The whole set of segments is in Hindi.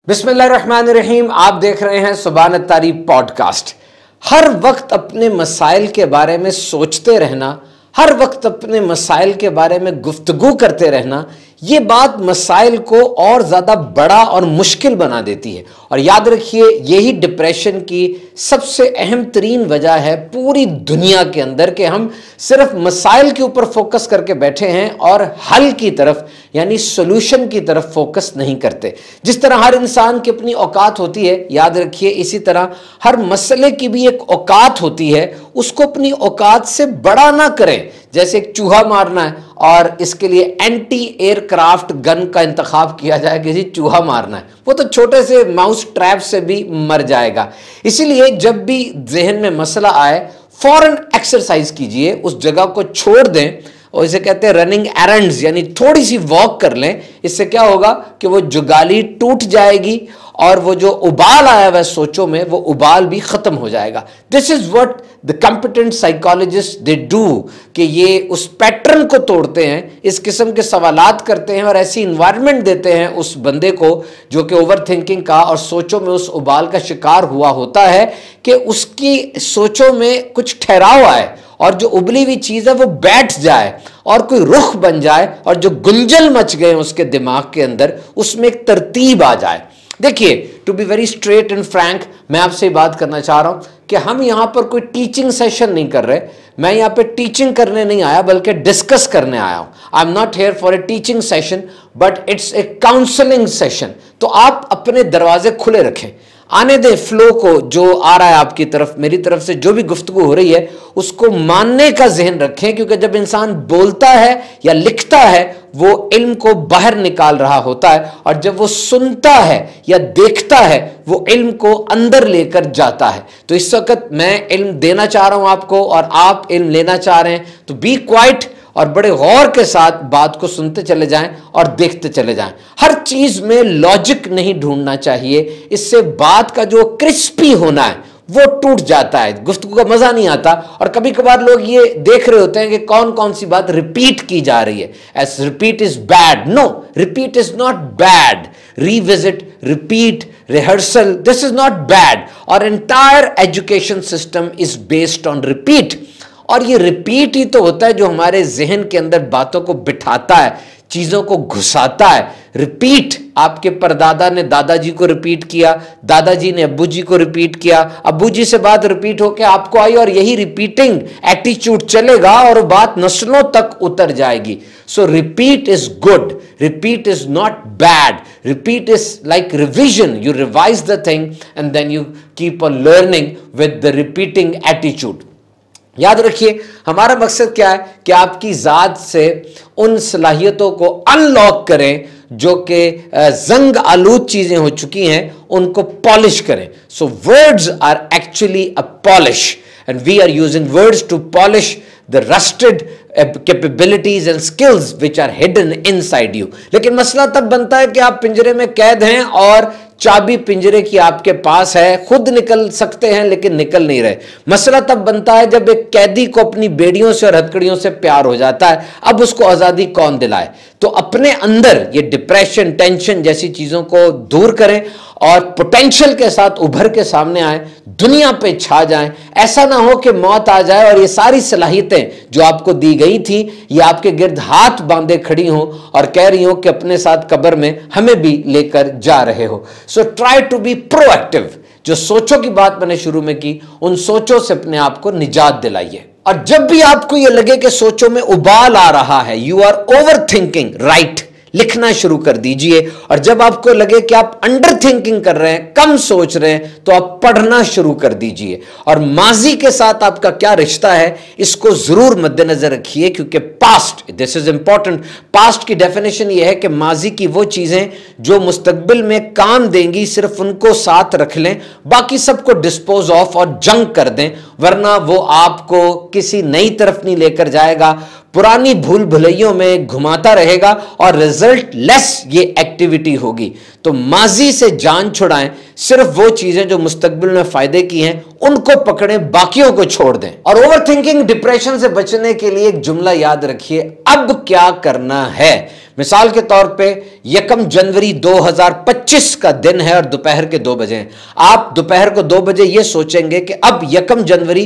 बिस्मिल्लाहिर्रहमानिर्रहीम। आप देख रहे हैं सुभान अत्तारी पॉडकास्ट। हर वक्त अपने मसाइल के बारे में सोचते रहना, हर वक्त अपने मसाइल के बारे में गुफ्तगू करते रहना, ये बात मसाइल को और ज़्यादा बड़ा और मुश्किल बना देती है। और याद रखिए, यही डिप्रेशन की सबसे अहम तरीन वजह है पूरी दुनिया के अंदर कि हम सिर्फ मसाइल के ऊपर फोकस करके बैठे हैं और हल की तरफ यानी सोल्यूशन की तरफ फोकस नहीं करते। जिस तरह हर इंसान की अपनी औकात होती है, याद रखिए इसी तरह हर मसले की भी एक औकात होती है। उसको अपनी औकात से बड़ा ना करें। जैसे एक चूहा मारना है और इसके लिए एंटी एयरक्राफ्ट गन का इंतखाब किया जाए कि जी चूहा मारना है, वो तो छोटे से माउस ट्रैप से भी मर जाएगा। इसीलिए जब भी जहन में मसला आए, फौरन एक्सरसाइज कीजिए, उस जगह को छोड़ दें और इसे कहते हैं रनिंग एरंड्स, यानी थोड़ी सी वॉक कर लें। इससे क्या होगा कि वो जुगाली टूट जाएगी और वो जो उबाल आया हुआ सोचों में, वो उबाल भी खत्म हो जाएगा। This is what the competent psychologist they do, कि ये उस पैटर्न को तोड़ते हैं, इस किस्म के सवालात करते हैं और ऐसी इन्वायरमेंट देते हैं उस बंदे को जो कि ओवर थिंकिंग का और सोचों में उस उबाल का शिकार हुआ होता है, कि उसकी सोचों में कुछ ठहराव आए और जो उबली हुई चीज है वो बैठ जाए और कोई रुख बन जाए और जो गुंजल मच गए उसके दिमाग के अंदर, उसमें एक तरतीब आ जाए। देखिए, to be very straight and frank, मैं आपसे बात करना चाह रहा हूं कि हम यहां पर कोई टीचिंग सेशन नहीं कर रहे। मैं यहां पे टीचिंग करने नहीं आया, बल्कि डिस्कस करने आया हूं। I am not here for a teaching session, but it's a counselling session. तो आप अपने दरवाजे खुले रखें, आने दें फ्लो को, जो आ रहा है आपकी तरफ, मेरी तरफ से जो भी गुफ्तगू हो रही है उसको मानने का जहन रखें। क्योंकि जब इंसान बोलता है या लिखता है, वो इल्म को बाहर निकाल रहा होता है, और जब वो सुनता है या देखता है, वो इल्म को अंदर लेकर जाता है। तो इस वक्त मैं इल्म देना चाह रहा हूं आपको और आप इल्म लेना चाह रहे हैं, तो बी क्वाइट और बड़े गौर के साथ बात को सुनते चले जाएं और देखते चले जाएं। हर चीज में लॉजिक नहीं ढूंढना चाहिए, इससे बात का जो क्रिस्पी होना है वो टूट जाता है, गुफ्तगू का मजा नहीं आता। और कभी कभार लोग ये देख रहे होते हैं कि कौन कौन सी बात रिपीट की जा रही है, as repeat is bad. No, repeat is not bad. Revisit, repeat, rehearsal, this is not bad. और entire education system is based on repeat. और ये रिपीट ही तो होता है जो हमारे जहन के अंदर बातों को बिठाता है, चीजों को घुसाता है। रिपीट, आपके परदादा ने दादाजी को रिपीट किया, दादाजी ने अब्बू जी को रिपीट किया, अब्बू जी से बात रिपीट होकर आपको आई, और यही रिपीटिंग एटीट्यूड चलेगा और बात नस्लों तक उतर जाएगी। So repeat is good, repeat is not bad. Repeat is like revision, you revise the thing and then you keep on learning with the repeating attitude. याद रखिए, हमारा मकसद क्या है कि आपकी ज़ात से उन सलाहियतों को अनलॉक करें जो कि जंग आलूद चीज़ें हो चुकी हैं, उनको पॉलिश करें। So words are actually a polish and we are using words to polish the rusted capabilities and skills which are hidden inside you. लेकिन मसला तब बनता है कि आप पिंजरे में कैद हैं और चाबी पिंजरे की आपके पास है, खुद निकल सकते हैं लेकिन निकल नहीं रहे। मसला तब बनता है जब एक कैदी को अपनी बेड़ियों से और हथकड़ियों से प्यार हो जाता है, अब उसको आजादी कौन दिलाए। तो अपने अंदर ये डिप्रेशन, टेंशन जैसी चीजों को दूर करें और पोटेंशियल के साथ उभर के सामने आए, दुनिया पे छा जाएं। ऐसा ना हो कि मौत आ जाए और ये सारी सलाहियतें जो आपको दी गई थी, ये आपके गिर्द हाथ बांधे खड़ी हों और कह रही हो कि अपने साथ कब्र में हमें भी लेकर जा रहे हो। So try to be proactive. जो सोचों की बात मैंने शुरू में की, उन सोचों से अपने आप को निजात दिलाइए। और जब भी आपको यह लगे कि सोचों में उबाल आ रहा है, you are over thinking, right, लिखना शुरू कर दीजिए। और जब आपको लगे कि आप अंडर थिंकिंग कर रहे हैं, कम सोच रहे हैं, तो आप पढ़ना शुरू कर दीजिए। और माजी के साथ आपका क्या रिश्ता है, इसको जरूर मद्देनजर रखिए, क्योंकि past, this is important. Past की डेफिनेशन यह है कि माजी की वो चीजें जो मुस्तकबिल में काम देंगी, सिर्फ उनको साथ रख लें, बाकी सबको डिस्पोज ऑफ और जंग कर दें, वरना वो आपको किसी नई तरफ नहीं लेकर जाएगा, पुरानी भूल भुलैयों में घुमाता रहेगा और रिजल्ट लेस ये एक्टिविटी होगी। तो माजी से जान छुड़ाएं, सिर्फ वो चीजें जो मुस्तकबिल में फायदे की हैं उनको पकड़ें, बाकियों को छोड़ दें। और ओवरथिंकिंग, डिप्रेशन से बचने के लिए एक जुमला याद रखिए, अब क्या करना है। मिसाल के तौर पे 1 जनवरी 2025 का दिन है और दोपहर के 2 बजे हैं। आप दोपहर को 2 बजे ये सोचेंगे कि अब 1 जनवरी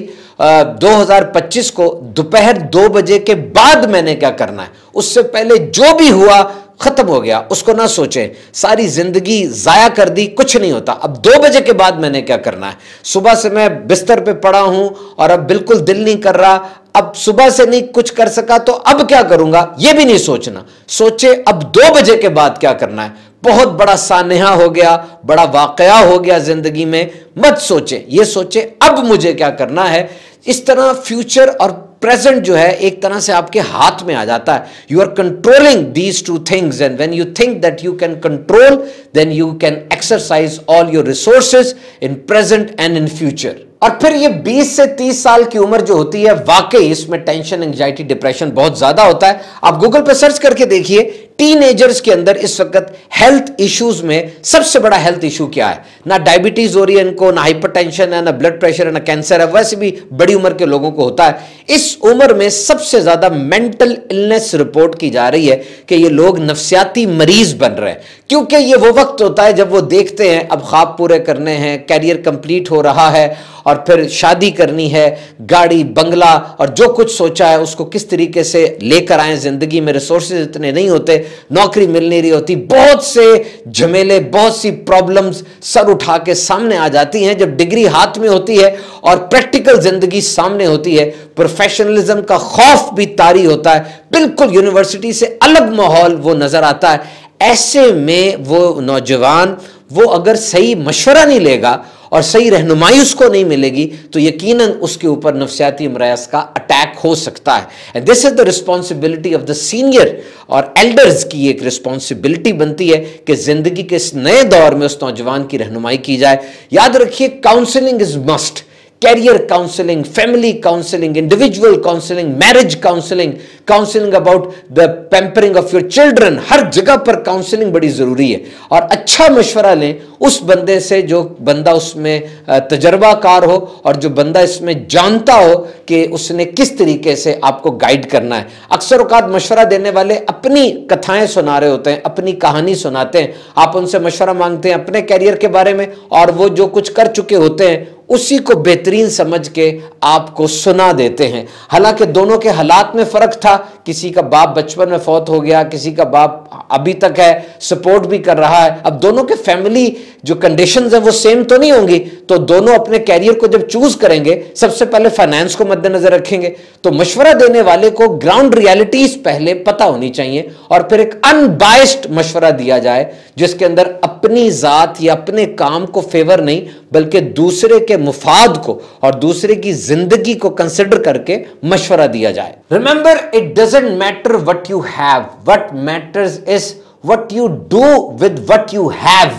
2025 को दोपहर 2 बजे के बाद मैंने क्या करना है, उससे पहले जो भी हुआ खत्म हो गया, उसको ना सोचें। सारी जिंदगी जाया कर दी, कुछ नहीं होता। अब 2 बजे के बाद मैंने क्या करना है। सुबह से मैं बिस्तर पे पड़ा हूं और अब बिल्कुल दिल नहीं कर रहा, अब सुबह से नहीं कुछ कर सका तो अब क्या करूंगा, यह भी नहीं सोचना। सोचे अब 2 बजे के बाद क्या करना है। बहुत बड़ा सानेहा हो गया, बड़ा वाकया हो गया जिंदगी में, मत सोचे, ये सोचे अब मुझे क्या करना है। इस तरह फ्यूचर और प्रेजेंट जो है एक तरह से आपके हाथ में आ जाता है। You are controlling these two things and when you think that you can control, then you can exercise all your resources in present and in future. और फिर ये 20 से 30 साल की उम्र जो होती है, वाकई इसमें टेंशन, एंजाइटी, डिप्रेशन बहुत ज्यादा होता है। आप गूगल पे सर्च करके देखिए, टीनेजर्स के अंदर इस वक्त हेल्थ इश्यूज में सबसे बड़ा हेल्थ इशू क्या है। ना डायबिटीज हो रही है इनको, ना हाइपरटेंशन है, ना ब्लड प्रेशर है, ना कैंसर है, वैसे भी बड़ी उम्र के लोगों को होता है। इस उम्र में सबसे ज्यादा मेंटल इलनेस रिपोर्ट की जा रही है कि ये लोग नफ्सियाती मरीज बन रहे हैं, क्योंकि ये वो वक्त होता है जब वो देखते हैं अब ख्वाब पूरे करने हैं, कैरियर कंप्लीट हो रहा है और फिर शादी करनी है, गाड़ी बंगला और जो कुछ सोचा है उसको किस तरीके से लेकर आए जिंदगी में। रिसोर्सेज इतने नहीं होते, नौकरी मिल नहीं रही होती, बहुत से झमेले, बहुत सी प्रॉब्लम्स सर उठा के सामने आ जाती हैं। जब डिग्री हाथ में होती है और प्रैक्टिकल जिंदगी सामने होती है, प्रोफेशनलिज्म का खौफ भी तारी होता है, बिल्कुल यूनिवर्सिटी से अलग माहौल वो नजर आता है। ऐसे में वो नौजवान, वो अगर सही मशवरा नहीं लेगा और सही रहनुमाई उसको नहीं मिलेगी तो यकीनन उसके ऊपर नफ्सियाती अमराज का अटैक हो सकता है। And this is the responsibility of the senior और एल्डर्स की एक रिस्पॉन्सिबिलिटी बनती है कि जिंदगी के इस नए दौर में उस नौजवान की रहनुमाई की जाए। याद रखिए, counselling is must. Career counselling, family counselling, individual counselling, marriage counselling, counselling about the pampering of your children, हर जगह पर काउंसलिंग बड़ी जरूरी है। और अच्छा मशवरा लें उस बंदे से जो बंदा उसमें तजर्बाकार हो और जो बंदा इसमें जानता हो कि उसने किस तरीके से आपको गाइड करना है। अक्सर औकात मशवरा देने वाले अपनी कथाएं सुना रहे होते हैं, अपनी कहानी सुनाते हैं। आप उनसे मशवरा मांगते हैं अपने कैरियर के बारे में और वो जो कुछ कर चुके होते हैं उसी को बेहतरीन समझ के आपको सुना देते हैं। हालांकि दोनों के हालात में फर्क था, किसी का बाप बचपन में फौत हो गया, किसी का बाप अभी तक है, सपोर्ट भी कर रहा है। अब दोनों के फैमिली जो कंडीशंस है वो सेम तो नहीं होंगी, तो दोनों अपने कैरियर को जब चूज करेंगे सबसे पहले फाइनेंस को मद्देनजर रखेंगे। तो मशवरा देने वाले को ग्राउंड रियलिटीज पहले पता होनी चाहिए और फिर एक अनबायस्ड मशवरा दिया जाए जिसके अंदर अपनी जात या अपने काम को फेवर नहीं बल्कि दूसरे के मुफाद को और दूसरे की जिंदगी को कंसिडर करके मशवरा दिया जाए। Remember, it doesn't matter what you have, what matters is what you do with what you have.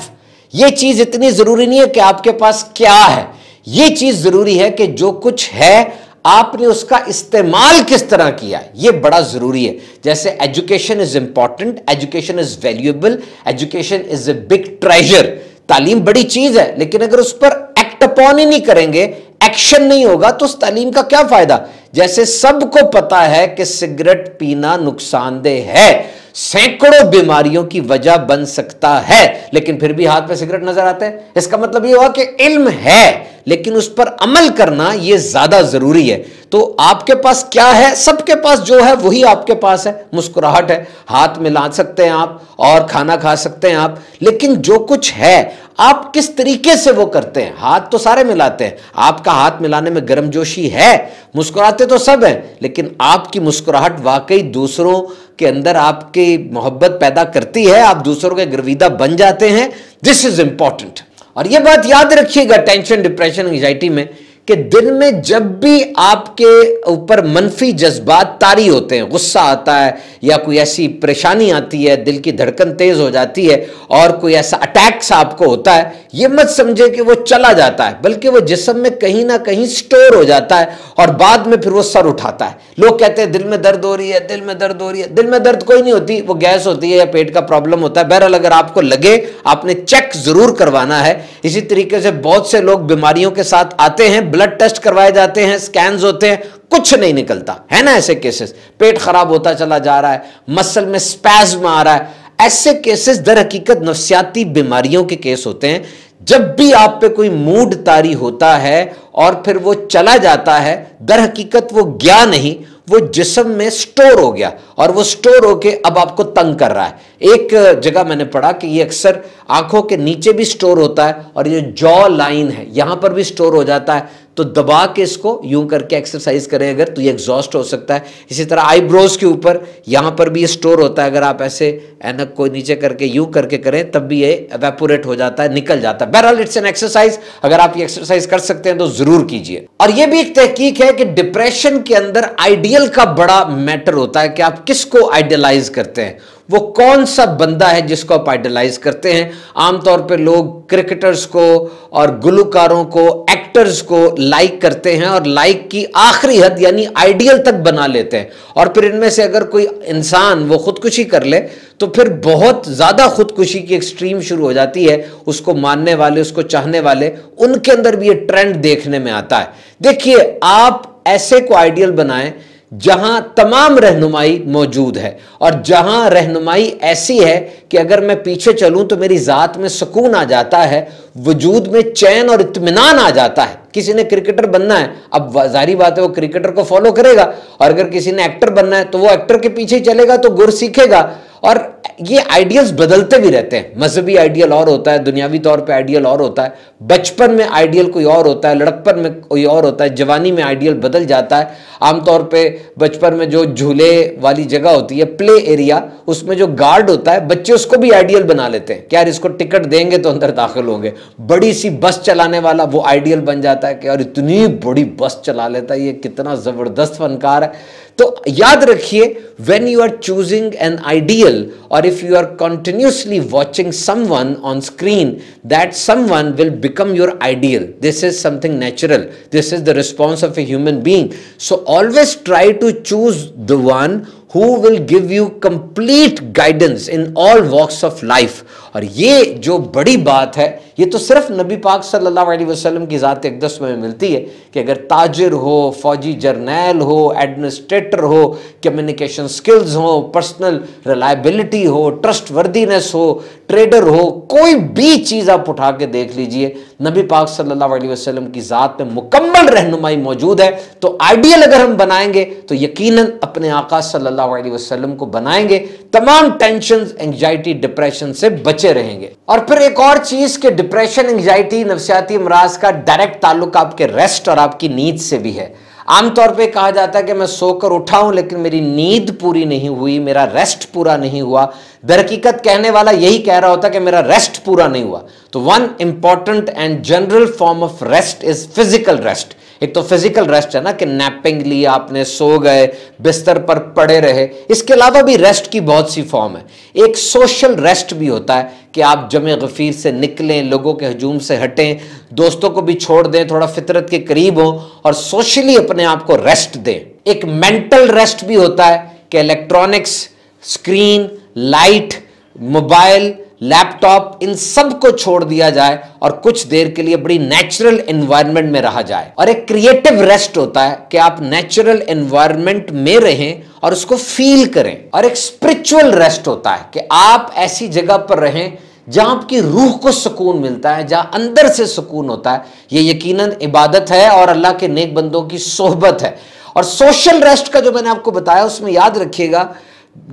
यह चीज इतनी जरूरी नहीं है कि आपके पास क्या है, यह चीज जरूरी है कि जो कुछ है आपने उसका इस्तेमाल किस तरह किया है, यह बड़ा जरूरी है। जैसे education is important, education is valuable, education is a big treasure. तालीम बड़ी चीज है, लेकिन अगर उस पर एक्ट अपॉन ही नहीं करेंगे, एक्शन नहीं होगा तो उस तालीम का क्या फायदा। जैसे सबको पता है कि सिगरेट पीना नुकसानदेह है, सैकड़ों बीमारियों की वजह बन सकता है, लेकिन फिर भी हाथ में सिगरेट नजर आते हैं। इसका मतलब यह हुआ कि इल्म है लेकिन उस पर अमल करना यह ज्यादा जरूरी है। तो आपके पास क्या है, सबके पास जो है वही आपके पास है। मुस्कुराहट है, हाथ मिला सकते हैं आप और खाना खा सकते हैं आप, लेकिन जो कुछ है आप किस तरीके से वो करते हैं। हाथ तो सारे मिलाते हैं, आपका हाथ मिलाने में गर्मजोशी है, मुस्कुराते तो सब हैं, लेकिन आपकी मुस्कुराहट वाकई दूसरों के अंदर आपकी मोहब्बत पैदा करती है, आप दूसरों के गर्विदा बन जाते हैं। This is important. और यह बात याद रखिएगा टेंशन, डिप्रेशन, एंजाइटी में कि दिन में जब भी आपके ऊपर मनफी जज्बात तारी होते हैं, गुस्सा आता है या कोई ऐसी परेशानी आती है, दिल की धड़कन तेज हो जाती है और कोई ऐसा अटैक्स आपको होता है, ये मत समझे कि वो चला जाता है, बल्कि वो जिस्म में कहीं ना कहीं स्टोर हो जाता है और बाद में फिर वो सर उठाता है। लोग कहते हैं दिल में दर्द हो रही है, दिल में दर्द हो रही है। दिल में दर्द कोई नहीं होती, वो गैस होती है या पेट का प्रॉब्लम होता है। बहरहाल अगर आपको लगे, आपने चेक जरूर करवाना है। इसी तरीके से बहुत से लोग बीमारियों के साथ आते हैं ब्लड टेस्ट करवाए जाते हैं, स्कैन्स होते हैं, कुछ नहीं निकलता है ना। ऐसे केसेस, पेट खराब होता चला जा रहा है, मसल में स्पैज्म आ रहा है, ऐसे केसेस दर हकीकत नफ्सियाती बीमारियों के केस होते हैं। जब भी आप पे कोई मूड तारी होता है और फिर वो चला जाता है, दर हकीकत वो गया नहीं, वो जिस्म में स्टोर हो गया और वो स्टोर होके अब आपको तंग कर रहा है। एक जगह मैंने पढ़ा कि ये अक्सर आंखों के नीचे भी स्टोर होता है और ये जॉ लाइन है यहां पर भी स्टोर हो जाता है। तो दबा के इसको यूं करके एक्सरसाइज करें अगर, तो ये एग्जॉस्ट हो सकता है। इसी तरह आईब्रोज के ऊपर यहां पर भी ये स्टोर होता है, अगर आप ऐसे ऐनक को नीचे करके यूं करके करें तब भी ये एवेपोरेट हो जाता है, निकल जाता है। बहरहाल इट्स एन एक्सरसाइज, अगर आप ये एक्सरसाइज कर सकते हैं तो जरूर कीजिए। और ये भी एक तहकीक है कि डिप्रेशन के अंदर आइडियल का बड़ा मैटर होता है कि आप किसको आइडियलाइज करते हैं, वो कौन सा बंदा है जिसको आप आइडियलाइज करते हैं। आमतौर पे लोग क्रिकेटर्स को और गुलकारों को, एक्टर्स को लाइक करते हैं और लाइक की आखिरी हद यानी आइडियल तक बना लेते हैं। और फिर इनमें से अगर कोई इंसान वो खुदकुशी कर ले तो फिर बहुत ज्यादा खुदकुशी की एक्सट्रीम शुरू हो जाती है। उसको मानने वाले, उसको चाहने वाले, उनके अंदर भी ये ट्रेंड देखने में आता है। देखिए, आप ऐसे को आइडियल बनाएं जहां तमाम रहनुमाई मौजूद है और जहां रहनुमाई ऐसी है कि अगर मैं पीछे चलूं तो मेरी जात में सुकून आ जाता है, वजूद में चैन और इत्मीनान आ जाता है। किसी ने क्रिकेटर बनना है, अब जाहिर बात है वो क्रिकेटर को फॉलो करेगा, और अगर किसी ने एक्टर बनना है तो वो एक्टर के पीछे ही चलेगा, तो गुर सीखेगा। और ये आइडियल्स बदलते भी रहते हैं। मजहबी आइडियल और होता है, दुनियावी तौर पे आइडियल और होता है, बचपन में आइडियल कोई और होता है, लड़कपन में कोई और होता है, जवानी में आइडियल बदल जाता है। आमतौर पे बचपन में जो झूले वाली जगह होती है, प्ले एरिया, उसमें जो गार्ड होता है, बच्चे उसको भी आइडियल बना लेते हैं कि यार इसको टिकट देंगे तो अंदर दाखिल होंगे। बड़ी सी बस चलाने वाला वो आइडियल बन जाता है कि यार इतनी बड़ी बस चला लेता है, ये कितना जबरदस्त फनकार है। तो याद रखिए, when you are choosing an ideal or if you are continuously watching someone on screen, that someone will become your ideal. This is something natural. This is the response of a human being. So always try to choose the one who will give you complete guidance in all walks of life. और ये जो बड़ी बात है, ये तो सिर्फ नबी पाक सल्लल्लाहु अलैहि वसल्लम की ज़ात अक़दस में मिलती है कि अगर ताजिर हो, फौजी जर्नैल हो, एडमिनिस्ट्रेटर हो, कम्युनिकेशन स्किल्स हो, पर्सनल रिलायबिलिटी हो, ट्रस्टवर्दीनेस हो, ट्रेडर हो, कोई भी चीज़ आप उठा के देख लीजिए, नबी पाक सल्लल्लाहु अलैहि वसल्लम की ज़ात में मुकम्मल रहनुमाई मौजूद है। तो आइडियल अगर हम बनाएंगे तो यकीनन अपने आका सल्लल्लाहु अलैहि वसल्लम को बनाएंगे, तमाम टेंशन, एंजाइटी, डिप्रेशन से बचे रहेंगे। और फिर एक और चीज के डिप्रेशन, एंजाइटी, नफ्सियाती अमराज का डायरेक्ट ताल्लुक आपके रेस्ट और आपकी नींद से भी है। आमतौर पे कहा जाता है कि मैं सोकर उठा हूं लेकिन मेरी नींद पूरी नहीं हुई, मेरा रेस्ट पूरा नहीं हुआ। दरहकीकत कहने वाला यही कह रहा होता है कि मेरा रेस्ट पूरा नहीं हुआ। तो one important and general form of rest is physical rest. एक तो फिजिकल रेस्ट है ना कि नैपिंग लिया आपने, सो गए, बिस्तर पर पड़े रहे। इसके अलावा भी रेस्ट की बहुत सी फॉर्म है। एक सोशल रेस्ट भी होता है कि आप जमे गफीर से निकलें, लोगों के हजूम से हटें, दोस्तों को भी छोड़ दें, थोड़ा फितरत के करीब हों और सोशली अपने आप को रेस्ट दें। एक मेंटल रेस्ट भी होता है कि electronics, screen, light, mobile, laptop, इन सब को छोड़ दिया जाए और कुछ देर के लिए बड़ी नेचुरल एनवायरनमेंट में रहा जाए। और एक क्रिएटिव रेस्ट होता है कि आप नेचुरल एनवायरनमेंट में रहें और उसको फील करें। और एक स्पिरिचुअल रेस्ट होता है कि आप ऐसी जगह पर रहें जहां आपकी रूह को सुकून मिलता है, जहां अंदर से सुकून होता है। ये यकीनन इबादत है और अल्लाह के नेक बंदों की सोहबत है। और सोशल रेस्ट का जो मैंने आपको बताया उसमें याद रखिएगा,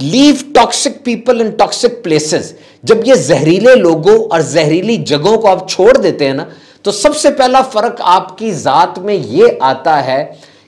leave toxic people in toxic places. जब ये जहरीले लोगों और जहरीली जगहों को आप छोड़ देते हैं ना, तो सबसे पहला फर्क आपकी जात में ये आता है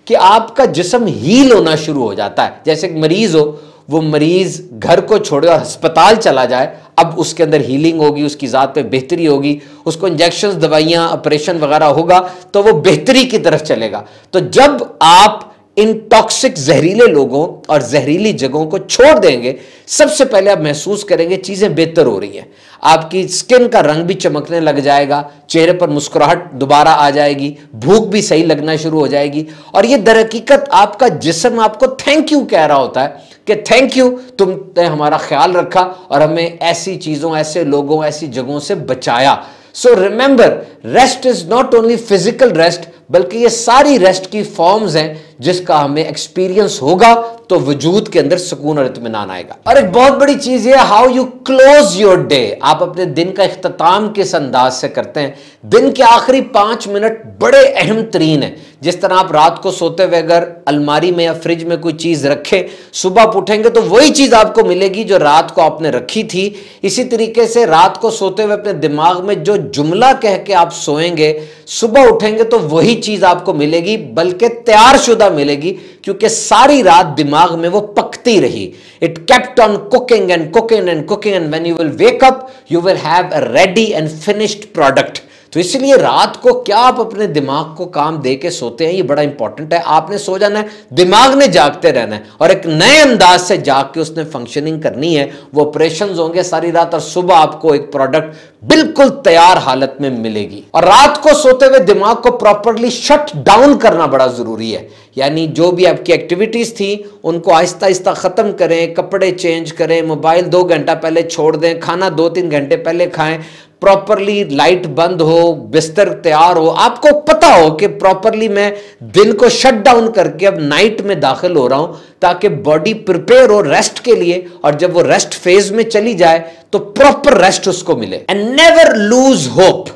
कि आपका जिस्म हील होना शुरू हो जाता है। जैसे एक मरीज हो, वो मरीज घर को छोड़े और अस्पताल चला जाए, अब उसके अंदर हीलिंग होगी, उसकी जात पे बेहतरी होगी, उसको इंजेक्शन, दवाइयां, ऑपरेशन वगैरह होगा तो वो बेहतरी की तरफ चलेगा। तो जब आप इन टॉक्सिक जहरीले लोगों और जहरीली जगहों को छोड़ देंगे, सबसे पहले आप महसूस करेंगे चीजें बेहतर हो रही हैं। आपकी स्किन का रंग भी चमकने लग जाएगा, चेहरे पर मुस्कुराहट दोबारा आ जाएगी, भूख भी सही लगना शुरू हो जाएगी। और ये दरहकीकत आपका जिस्म आपको थैंक यू कह रहा होता है कि थैंक यू, तुमने हमारा ख्याल रखा और हमें ऐसी चीजों, ऐसे लोगों, ऐसी जगहों से बचाया। So remember, rest is not only physical rest, बल्कि ये सारी रेस्ट की फॉर्म्स हैं जिसका हमें एक्सपीरियंस होगा तो वजूद के अंदर सुकून और इत्मीनान आएगा। और एक बहुत बड़ी चीज है how you close your day. आप अपने दिन का इख्तिताम किस अंदाज से करते हैं। दिन के आखिरी 5 मिनट बड़े अहम तरीन है। जिस तरह आप रात को सोते हुए अगर अलमारी में या फ्रिज में कोई चीज रखें, सुबह आप उठेंगे तो वही चीज आपको मिलेगी जो रात को आपने रखी थी। इसी तरीके से रात को सोते हुए अपने दिमाग में जो जुमला कह के आप सोएंगे, सुबह उठेंगे तो वही चीज आपको मिलेगी, बल्कि तैयारशुदा मिलेगी, क्योंकि सारी रात दिमाग में वो पकती रही। It kept on cooking and cooking and cooking and when you will wake up you will have a ready and finished product. तो इसलिए रात को क्या आप अपने दिमाग को काम दे के सोते हैं, ये बड़ा इंपॉर्टेंट है। आपने सो जाना है, दिमाग ने जागते रहना है और एक नए अंदाज से जाग के उसने फंक्शनिंग करनी है। वो ऑपरेशंस होंगे सारी रात और सुबह आपको एक प्रोडक्ट बिल्कुल तैयार हालत में मिलेगी। और रात को सोते हुए दिमाग को प्रॉपर्ली शट डाउन करना बड़ा जरूरी है। यानी जो भी आपकी एक्टिविटीज थी उनको आहिस्ता आहिस्ता खत्म करें, कपड़े चेंज करें, मोबाइल 2 घंटा पहले छोड़ दें, खाना 2-3 घंटे पहले खाएं, प्रॉपरली लाइट बंद हो, बिस्तर तैयार हो, आपको पता हो कि प्रॉपरली मैं दिन को शट डाउन करके अब नाइट में दाखिल हो रहा हूं, ताकि बॉडी प्रिपेयर हो रेस्ट के लिए। और जब वो रेस्ट फेज में चली जाए तो प्रॉपर रेस्ट उसको मिले। And never lose hope.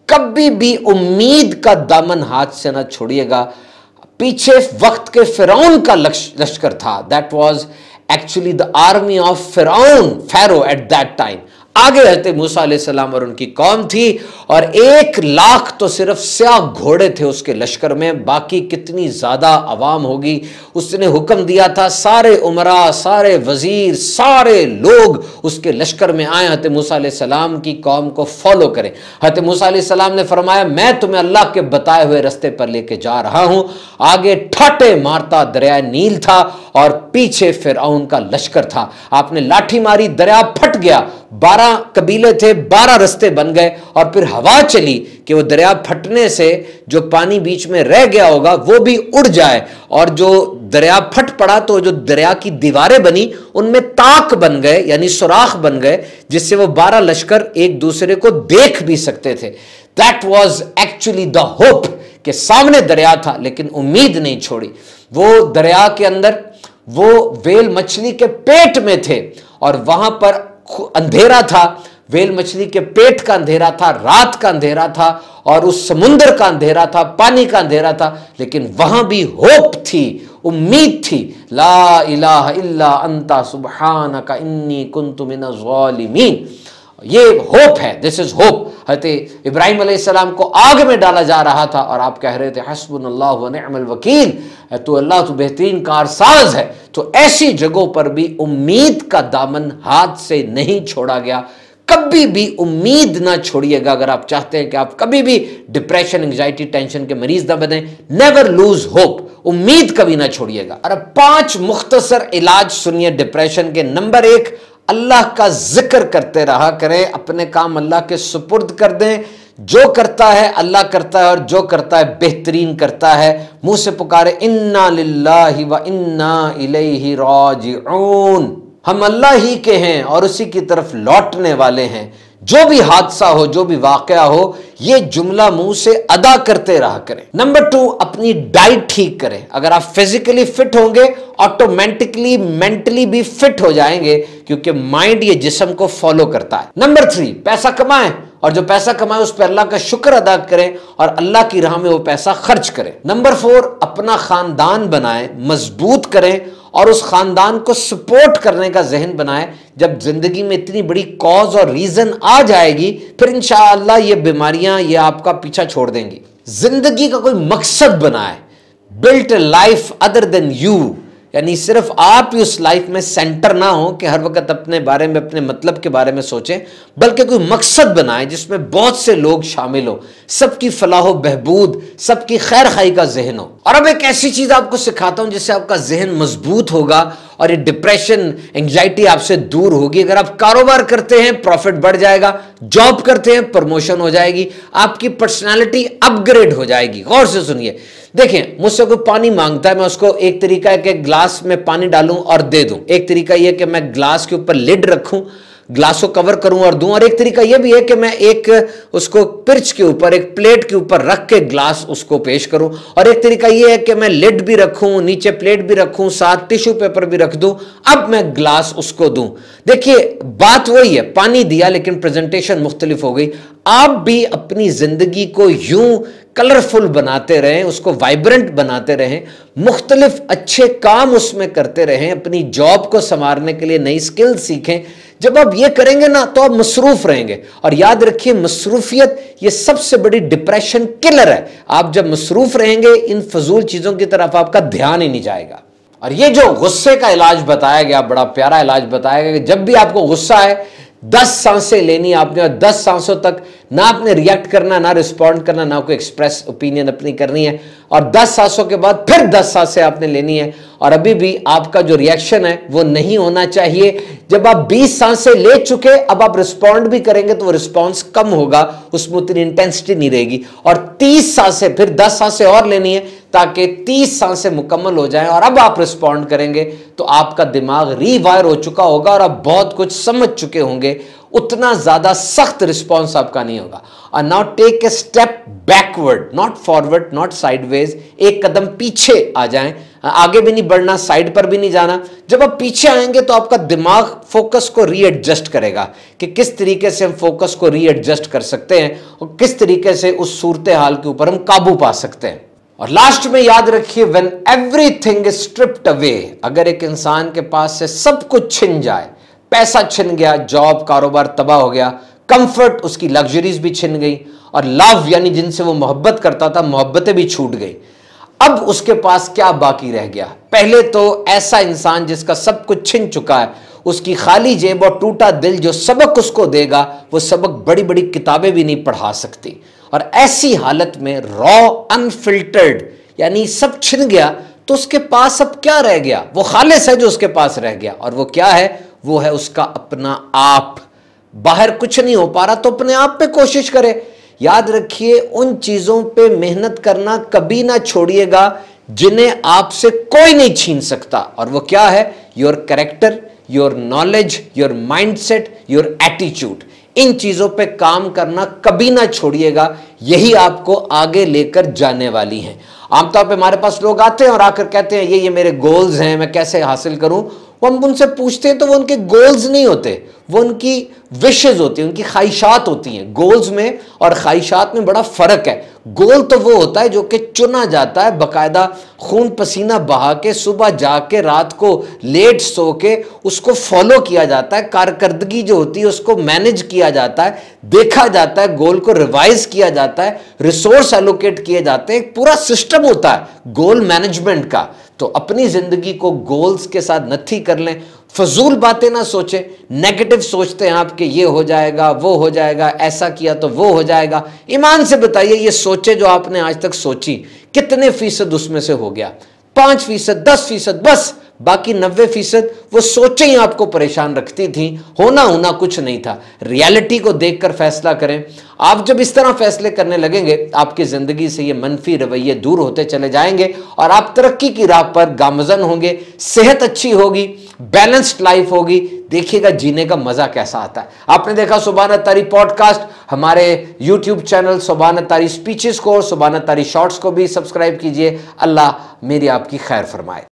कभी भी उम्मीद का दामन हाथ से ना छोड़िएगा। पीछे वक्त के फिरौन का लश्कर था। That was actually the army of फिरौन, फेरो एट दैट टाइम। आगे हज़रत मूसा अलैहिस्सलाम और उनकी कौम थी और 1 लाख तो सिर्फ स्याह घोड़े थे उसके लश्कर में, बाकी कितनी ज्यादा अवाम होगी। उसने हुक्म दिया था सारे उमरा, सारे वजीर, सारे लोग उसके लश्कर में आए, हज़रत मूसा अलैहिस्सलाम की कौम को फॉलो करें। हज़रत मूसा अलैहिस्सलाम ने फरमाया मैं तुम्हें अल्लाह के बताए हुए रास्ते पर लेके जा रहा हूं। आगे ठाटे मारता दरिया नील था और पीछे फिरौन का लश्कर था। आपने लाठी मारी, दरिया फट गया, 12 कबीले थे, 12 रास्ते बन गए और फिर हवा चली कि वो दरिया फटने से जो पानी बीच में रह गया होगा वो भी उड़ जाए। और जो दरिया फट पड़ा तो जो दरिया की दीवारें बनी उनमें ताक बन गए, यानी सुराख बन गए, जिससे वो 12 लश्कर एक दूसरे को देख भी सकते थे। That was actually the hope कि सामने दरिया था लेकिन उम्मीद नहीं छोड़ी। वो दरिया के अंदर वो वेल मछली के पेट में थे और वहां पर अंधेरा था। वेल मछली के पेट का अंधेरा था, रात का अंधेरा था और उस समुद्र का अंधेरा था, पानी का अंधेरा था, लेकिन वहां भी होप थी, उम्मीद थी। ला इलाहा इल्ला अंता सुब्हानका इन्नी कुन्तु मिनज़ ज़ालिमीन। ये होप है, दिस इज होप। हज़रत इब्राहिम अलैहिस्सलाम को आग में डाला जा रहा था और आप कह रहे थे हस्बुनल्लाहु व निअमल वकील, तो अल्लाह तो बेहतरीन कारसाज है। तो ऐसी जगहों पर भी उम्मीद का दामन हाथ से नहीं छोड़ा गया। कभी भी उम्मीद ना छोड़िएगा अगर आप चाहते हैं कि आप कभी भी डिप्रेशन, एंजाइटी, टेंशन के मरीज ना बने। नेवर लूज होप, उम्मीद कभी ना छोड़िएगा। और अब 5 मुख्तसर इलाज सुनिए डिप्रेशन के। नंबर 1, अल्लाह का जिक्र करते रहा करें, अपने काम अल्लाह के सुपुर्द कर दें। जो करता है अल्लाह करता है और जो करता है बेहतरीन करता है। मुंह से पुकारे इन्ना लिल्लाहि व इन्ना इलैहि राजिऊन। हम अल्लाह ही के हैं और उसी की तरफ लौटने वाले हैं। जो भी हादसा हो, जो भी वाकया हो, ये जुमला मुंह से अदा करते रहा करें। नंबर 2, अपनी डाइट ठीक करें। अगर आप फिजिकली फिट होंगे ऑटोमेटिकली मेंटली भी फिट हो जाएंगे, क्योंकि माइंड ये जिस्म को फॉलो करता है। नंबर 3, पैसा कमाएं और जो पैसा कमाएं उस पर अल्लाह का शुक्र अदा करें और अल्लाह की राह में वो पैसा खर्च करें। नंबर 4, अपना खानदान बनाएं, मजबूत करें और उस खानदान को सपोर्ट करने का जहन बनाएं। जब जिंदगी में इतनी बड़ी कॉज और रीजन आ जाएगी फिर इंशाअल्लाह ये बीमारियां ये आपका पीछा छोड़ देंगी। जिंदगी का कोई मकसद बनाए, built a life other than you, यानी सिर्फ आप ही उस लाइफ में सेंटर ना हो कि हर वक्त अपने बारे में, अपने मतलब के बारे में सोचें, बल्कि कोई मकसद बनाएं जिसमें बहुत से लोग शामिल हो, सबकी फलाह बहबूद, सबकी खैर खाई का जहन हो। और अब एक ऐसी चीज आपको सिखाता हूं जिससे आपका जहन मजबूत होगा और ये डिप्रेशन, एंजाइटी आपसे दूर होगी। अगर आप कारोबार करते हैं प्रॉफिट बढ़ जाएगा, जॉब करते हैं प्रमोशन हो जाएगी, आपकी पर्सनालिटी अपग्रेड हो जाएगी। गौर से सुनिए, देखें मुझसे कोई पानी मांगता है, मैं उसको एक तरीका है कि ग्लास में पानी डालूं और दे दूं, एक तरीका यह कि मैं ग्लास के ऊपर लिड रखूं, ग्लास को कवर करूं और दूं, और एक तरीका यह भी है कि मैं एक उसको पिर्च के ऊपर, एक प्लेट के ऊपर रख के ग्लास उसको पेश करूं, और एक तरीका यह है कि मैं लिड भी रखूं, नीचे प्लेट भी रखूं, साथ टिश्यू पेपर भी रख दूं, अब मैं ग्लास उसको दूं। देखिए बात वही है, पानी दिया लेकिन प्रेजेंटेशन मुख्तलिफ हो गई। आप भी अपनी जिंदगी को यूं कलरफुल बनाते रहें, उसको वाइब्रेंट बनाते रहें, मुख्तलिफ अच्छे काम उसमें करते रहें, अपनी जॉब को संवारने के लिए नई स्किल सीखें। जब आप ये करेंगे ना तो आप मसरूफ रहेंगे, और याद रखिए मसरूफियत ये सबसे बड़ी डिप्रेशन किलर है। आप जब मसरूफ रहेंगे इन फजूल चीजों की तरफ आपका ध्यान ही नहीं जाएगा। और ये जो गुस्से का इलाज बताया गया, बड़ा प्यारा इलाज बताया गया कि जब भी आपको गुस्सा है 10 सांसें लेनी आपने, और 10 सांसों तक ना आपने रिएक्ट करना, ना रिस्पॉन्ड करना, ना कोई एक्सप्रेस ओपिनियन अपनी करनी है, और 10 सांसों के बाद फिर 10 सांसें आपने लेनी है, और अभी भी आपका जो रिएक्शन है वो नहीं होना चाहिए। जब आप 20 सांसें ले चुके, अब आप रिस्पॉन्ड भी करेंगे तो वो रिस्पॉन्स कम होगा, उसमें उतनी इंटेंसिटी नहीं रहेगी, और 30 सांसें, फिर 10 सांसें और लेनी है ताकि 30 सांसें मुकम्मल हो जाएं, और अब आप रिस्पॉन्ड करेंगे तो आपका दिमाग रीवायर हो चुका होगा और आप बहुत कुछ समझ चुके होंगे, उतना ज्यादा सख्त रिस्पॉन्स आपका नहीं होगा। और now take a step backward, not forward, not sideways, एक कदम पीछे आ जाएं, आगे भी नहीं बढ़ना, साइड पर भी नहीं जाना। जब आप पीछे आएंगे तो आपका दिमाग फोकस को रीएडजस्ट करेगा कि किस तरीके से हम फोकस को रीएडजस्ट कर सकते हैं और किस तरीके से उस सूरत हाल के ऊपर हम काबू पा सकते हैं। और लास्ट में याद रखिए, when everything is stripped away, अगर एक इंसान के पास से सब कुछ छिन जाए, पैसा छिन गया, जॉब कारोबार तबाह हो गया, कंफर्ट उसकी लग्जरीज भी छिन गई, और लव यानी जिनसे वो मोहब्बत करता था मोहब्बतें भी छूट गई, अब उसके पास क्या बाकी रह गया? पहले तो ऐसा इंसान जिसका सब कुछ छिन चुका है, उसकी खाली जेब और टूटा दिल जो सबक उसको देगा, वो सबक बड़ी बड़ी किताबें भी नहीं पढ़ा सकती। और ऐसी हालत में रॉ अनफिल्टर्ड यानी सब छिन गया तो उसके पास अब क्या रह गया? वो खालिस है जो उसके पास रह गया, और वो क्या है? वो है उसका अपना आप। बाहर कुछ नहीं हो पा रहा तो अपने आप पे कोशिश करे। याद रखिए, उन चीजों पे मेहनत करना कभी ना छोड़िएगा जिन्हें आपसे कोई नहीं छीन सकता, और वो क्या है? Your character, your knowledge, your mindset, your attitude. इन चीजों पे काम करना कभी ना छोड़िएगा, यही आपको आगे लेकर जाने वाली हैं। आमतौर पे हमारे पास लोग आते हैं और आकर कहते हैं ये मेरे गोल्स हैं, मैं कैसे हासिल करूं। वो हम उनसे पूछते हैं तो वो उनके गोल्स नहीं होते, वो उनकी विशेज होती हैं, उनकी ख्वाहिशात होती हैं। गोल्स में और ख्वाहिशात में बड़ा फर्क है। गोल तो वो होता है जो कि चुना जाता है, बाकायदा खून पसीना बहा के, सुबह जाके रात को लेट सो के उसको फॉलो किया जाता है। कारकर्दगी जो होती है उसको मैनेज किया जाता है, देखा जाता है, गोल को रिवाइज किया जाता है, रिसोर्स एलोकेट किए जाते हैं, एक पूरा सिस्टम होता है गोल मैनेजमेंट का। तो अपनी जिंदगी को गोल्स के साथ नथी कर लें, फजूल बातें ना सोचें। नेगेटिव सोचते हैं आप कि ये हो जाएगा, वो हो जाएगा, ऐसा किया तो वो हो जाएगा। ईमान से बताइए, ये सोचे जो आपने आज तक सोची, कितने फीसद उसमें से हो गया? 5%, 10%, बस। बाकी 90% वो सोचें ही आपको परेशान रखती थी, होना कुछ नहीं था। रियलिटी को देखकर फैसला करें। आप जब इस तरह फैसले करने लगेंगे, आपकी जिंदगी से ये मनफी रवैये दूर होते चले जाएंगे और आप तरक्की की राह पर गामजन होंगे, सेहत अच्छी होगी, बैलेंस्ड लाइफ होगी। देखिएगा जीने का मजा कैसा आता है। आपने देखा सुभान अत्तारी पॉडकास्ट, हमारे यूट्यूब चैनल सुभान अत्तारी स्पीचेस को, सुभान अत्तारी शॉर्ट्स को भी सब्सक्राइब कीजिए। अल्लाह मेरी आपकी खैर फरमाए।